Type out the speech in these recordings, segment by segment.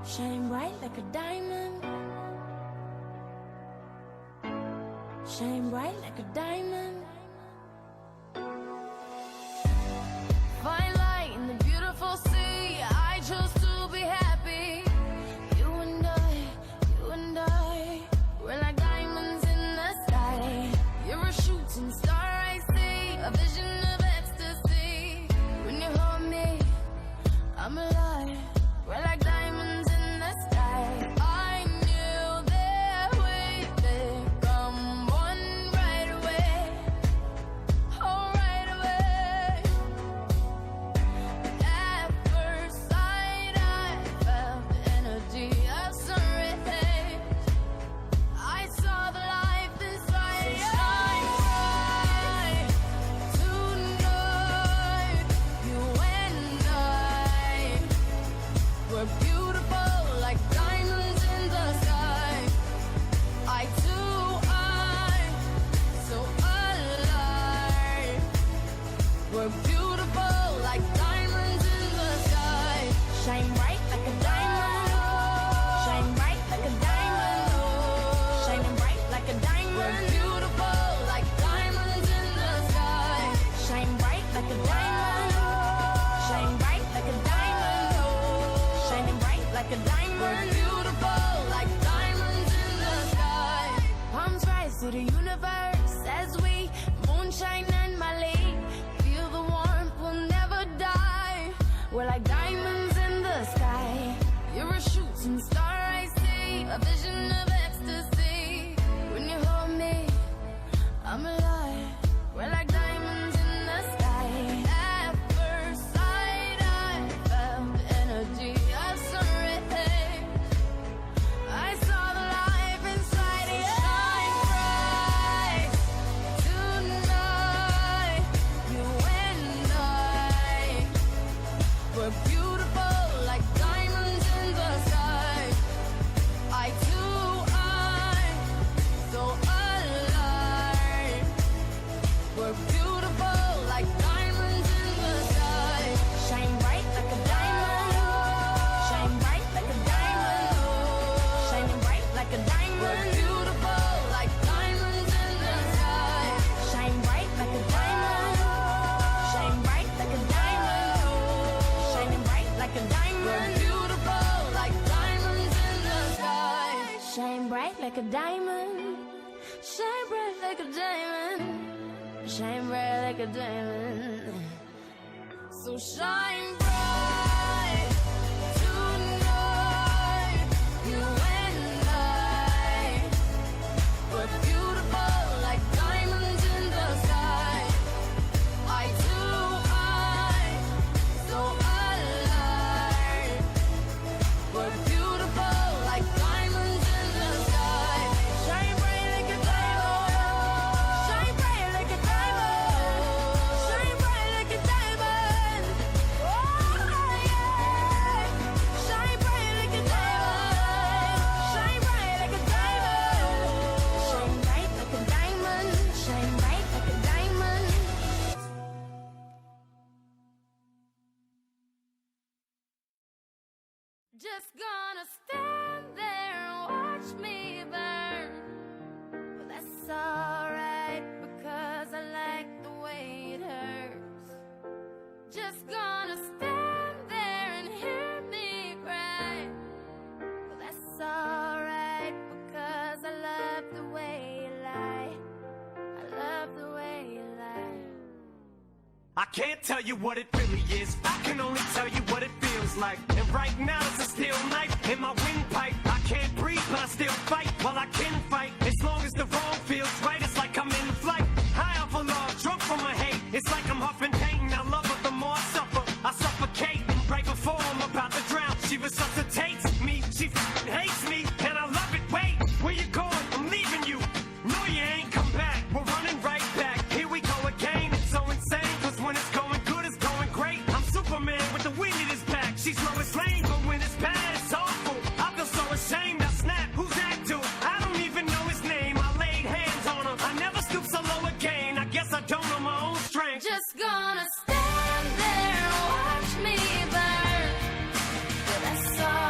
Shine bright like a diamond. Shine bright like a diamond. Find light in the beautiful sea. I chose to be happy. You and I, we're like diamonds in the sky. You're a shooting star, I see, a vision of ecstasy. When you hold me, I'm alive. We're like diamonds in the sky. I knew that we'd become one right away. Oh, right away. At first sight, I felt the energy of sun rays. I saw the life inside you. Shine bright tonight. You and I, we're beautiful like diamonds in the sky. I too, I'm so alive. We're beautiful like diamonds in the sky. Shine bright like a diamond. Shine bright like a diamond. Shining bright like a diamond. We're beautiful like diamonds in the sky. Shine bright like a diamond. Shine bright like a diamond. Shining bright like a diamond. We're beautiful like diamonds in the sky. Palms rise to the universe as we moonshine and Mali. Feel the warmth, we'll never die. We're like diamonds in the sky. You're a shooting star, I see, a vision of ecstasy. When you hold me, I'm alive. We're like diamonds in the sky. At first sight, I felt the energy of sun rays. I saw the life inside you. Shine bright tonight. You and I, we're beautiful like diamonds in the sky. I too, I'm so alive. We're beautiful like diamonds in the sky. Shine bright like a diamond. Shine bright like a diamond. Shining bright like a diamond. We're beautiful like diamonds in the sky. Shine bright like a diamond. Shine bright like a diamond. Shining bright like a diamond. We're beautiful like diamonds in the sky. Shine bright like a diamond. Shine bright like a diamond. Shine bright like a diamond. So shine bright tonight. You and I, we're beautiful like diamonds in the sky. I too, I'm so alive. We're beautiful like diamonds in the sky. Shine bright like a diamond. Shine bright like a diamond. Shine bright like a diamond. Oh yeah. Shine bright like a diamond. Shine bright like a diamond. Shine bright like a diamond. Shine bright like a diamond. Just gonna stand there and watch me burn. Well, that's alright because I like the way it hurts. Just gonna stand there and hear me cry. Well, that's alright because I love the way you lie. I love the way you lie. I can't tell you what it really is. I can only tell you what it feels like. And right now it's a steel knife in my windpipe. I can't breathe, but I still fight while I can fight. As long as the wrong feels right, it's like I'm in flight. High off of love, drunk from my hate. It's like I'm huffing pain. I love her the more I suffer. I suffocate right before I'm about to drown. She resuscitates me. She hates me, and I love it. Wait, where you going? I'm leaving you. No, you ain't come back. We're running right back. Here we go again. It's so insane, cause when it's going good, it's going great. I'm Superman with the wind in his back. She's Lois Lane, but when it's bad, it's awful. I feel so ashamed. I snap. Who's that dude? I don't even know his name. I laid hands on him. I never stoop so low again. I guess I don't know my own strength. Just gonna stand there and watch me burn. Well, that's all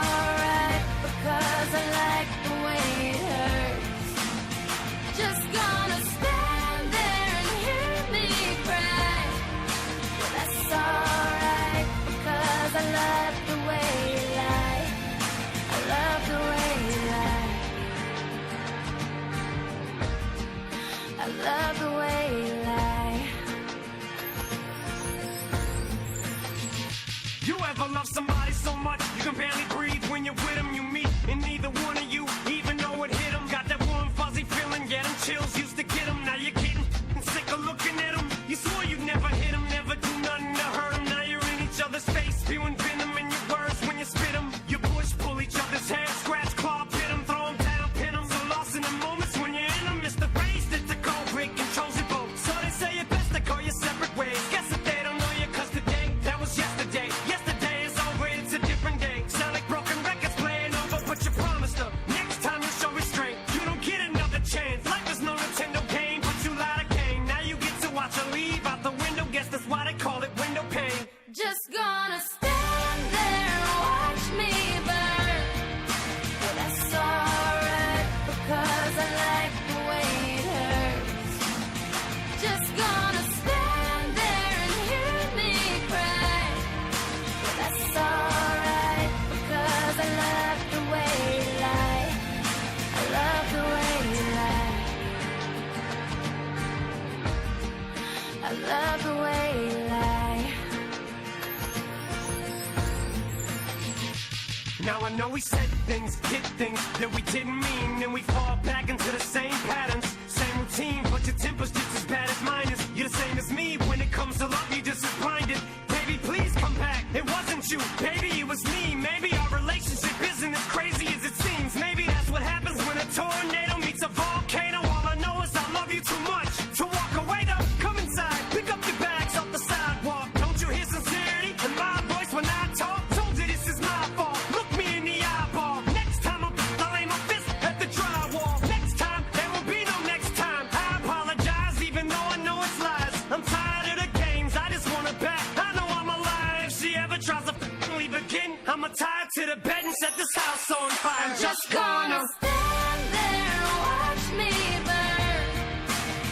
Now I know we said things, did things that we didn't mean, and we fall back into the same patterns, same routine, but your temper's just as bad as mine is. You're the same as me, when it comes to love, you're just as blinded. Baby, please come back, it wasn't you, baby, it was me. Maybe our relationship isn't as crazy as it seems. Maybe that's what happens when a tornado meets a volcano. All I know is I love you too much to walk away though. Come inside, pick up your bags off the sidewalk. Don't you hear sincerity in my voice when I talk? Told you this is my fault, look me in the eyeball. Next time I'll aim my fist at the drywall. Next time, there will be no next time. I apologize even though I know it's lies. I'm tired of the games, I just want it back. I know I'm alive, if she ever tries to leave again, I'ma tie her to the bed and set this house on fire. I'm just gonna stand there and watch me burn,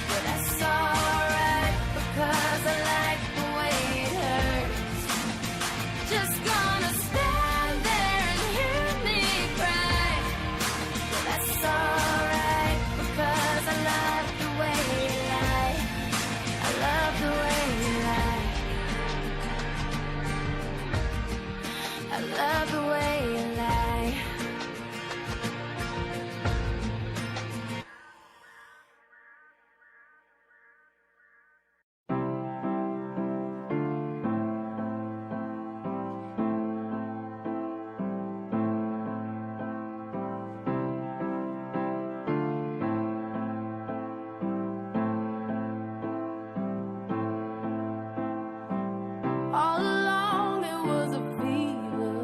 but that's alright because I like the way it hurts. Just gonna stand there and hear me cry, but that's alright because I love the way you lie. I love the way you lie. I love the way you lie. All along it was a fever,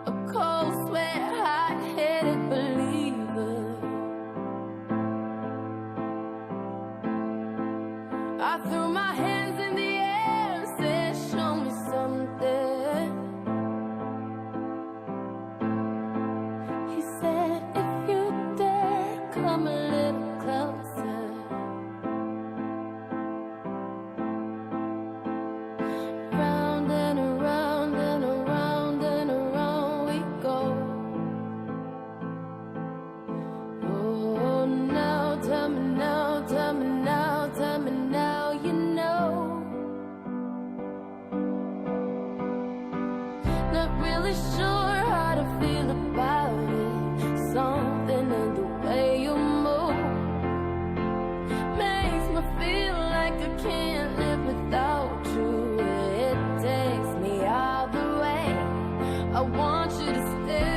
a cold sweat, hot-headed believer. I threw my hands in the air and said, show me something. He said, if you dare, come a little closer. Round and around and around and around we go. Oh, now tell me now, tell me now, tell me now, you know. Not really sure how to feel about it. Something in the way you move makes me feel like I can't live without you. It takes me all the way. I want you to stay.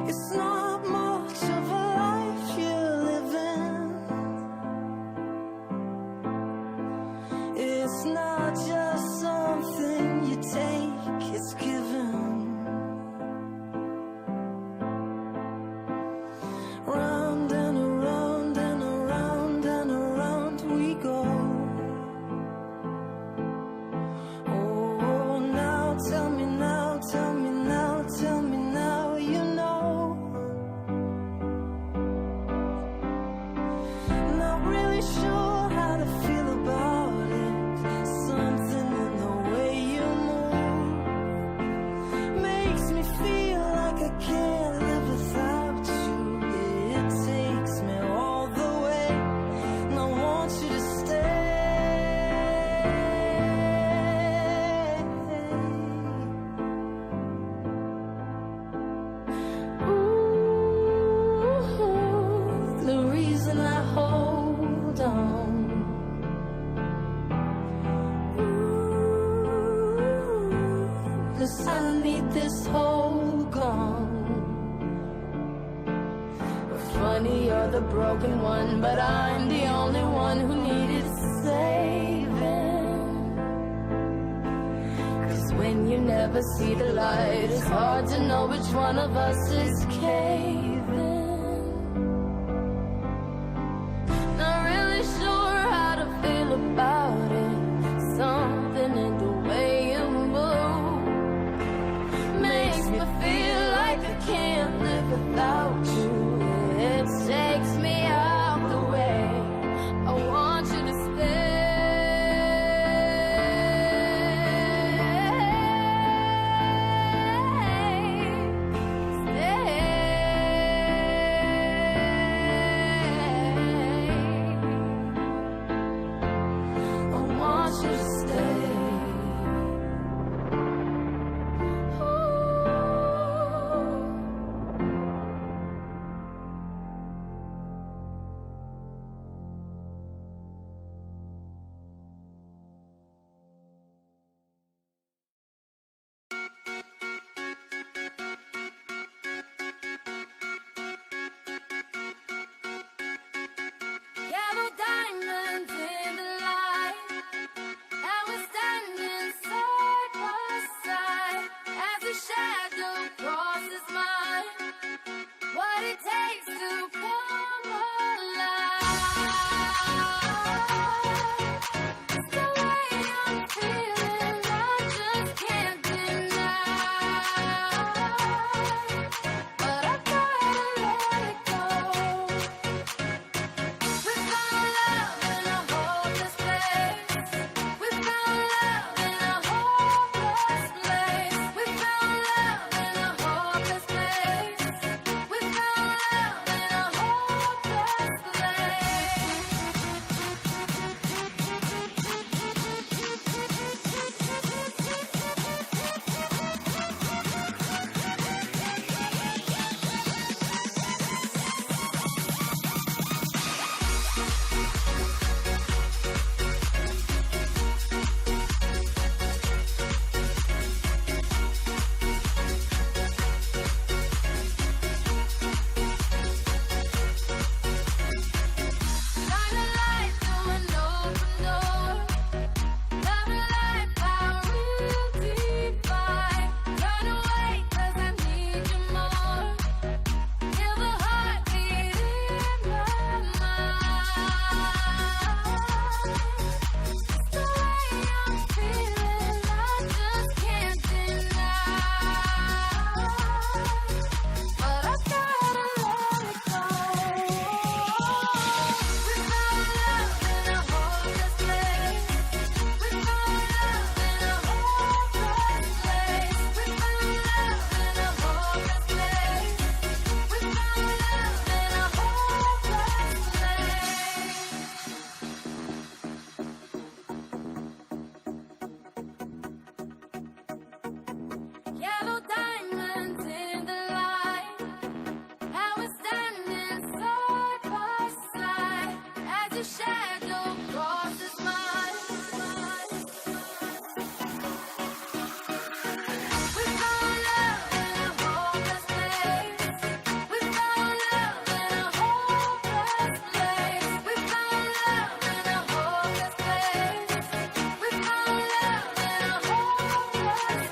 It's not much of a life you're living. It's not just something you take, it's given. Round and around and around and around we go. Oh, now tell me now, tell me now, tell me now, you know. Not really sure how to feel about it. Something in the way you move makes me feel like I can't live without you. It takes me all the way, and I want you to stay. Ooh, the reason I hold on. Ooh, 'cause I need this hole gone. Funny, you're the broken one, but I'm the only one who needed saving. 'Cause when you never see the light, it's hard to know which one of us is caving. Not really sure how to feel about it. Something in the way you move makes me feel like I can't live without you. It takes me out the way. I want you to stay. Stay. it takes to come alive. It's the way I'm feeling, I just can't deny. But I gotta let it go. We found love in a hopeless place. We found love in a hopeless place. We found love in a hopeless place. We found love in a hopeless shine a light through an open door. Love and light, power real divine. Run away 'cause I need you more. Feel the heartbeat in my mind. It's the way I'm feeling, I just can't deny. But I gotta let it go. We found love in a hopeless place. We found love in a hopeless place. We found love in a hopeless place. We found love in a hopeless place. Yellow diamonds in the light. Now we're standing side by side as your shadow crosses mine. We found love in a hopeless place. We found love in a hopeless place. We found love in a hopeless place. We found love in a hopeless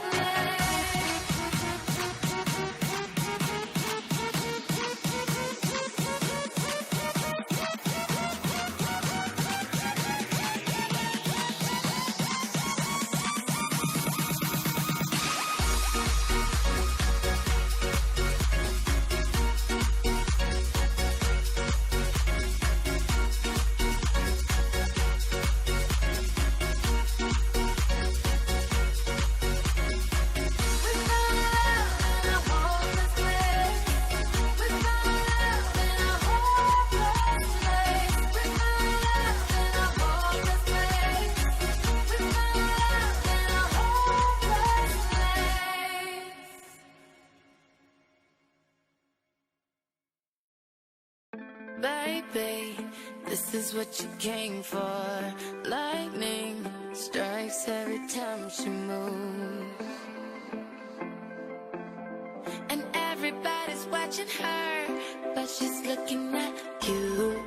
We found love in a hopeless place. We found love in a hopeless place. We found love in a hopeless place. We found love in a hopeless place. Baby, this is what you came for. Lightning strikes every time she moves. And everybody's watching her, but she's looking at you.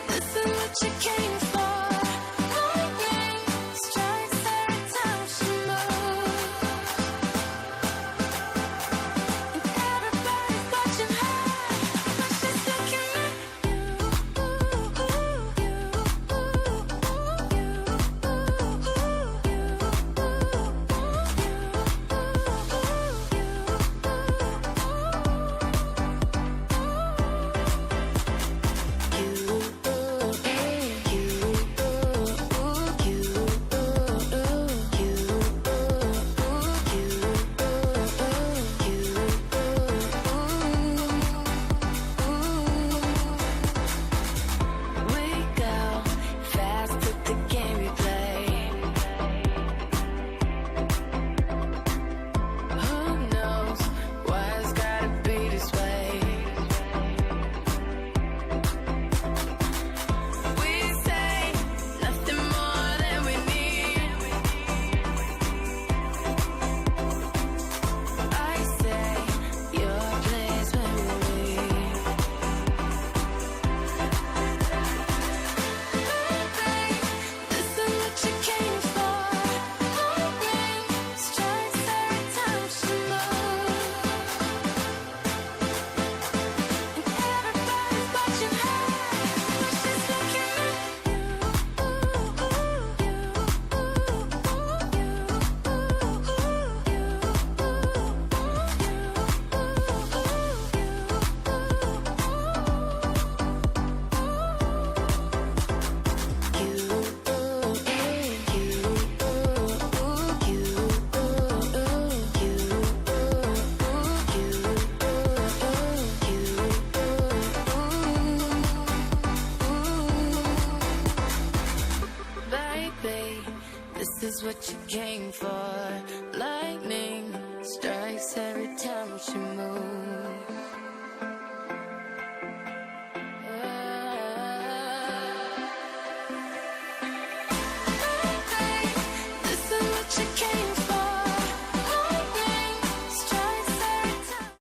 This is what you came for. Lightning strikes every time she moves. And everybody's watching her, but might be. This is what you came for. Lightning strikes every time she moves.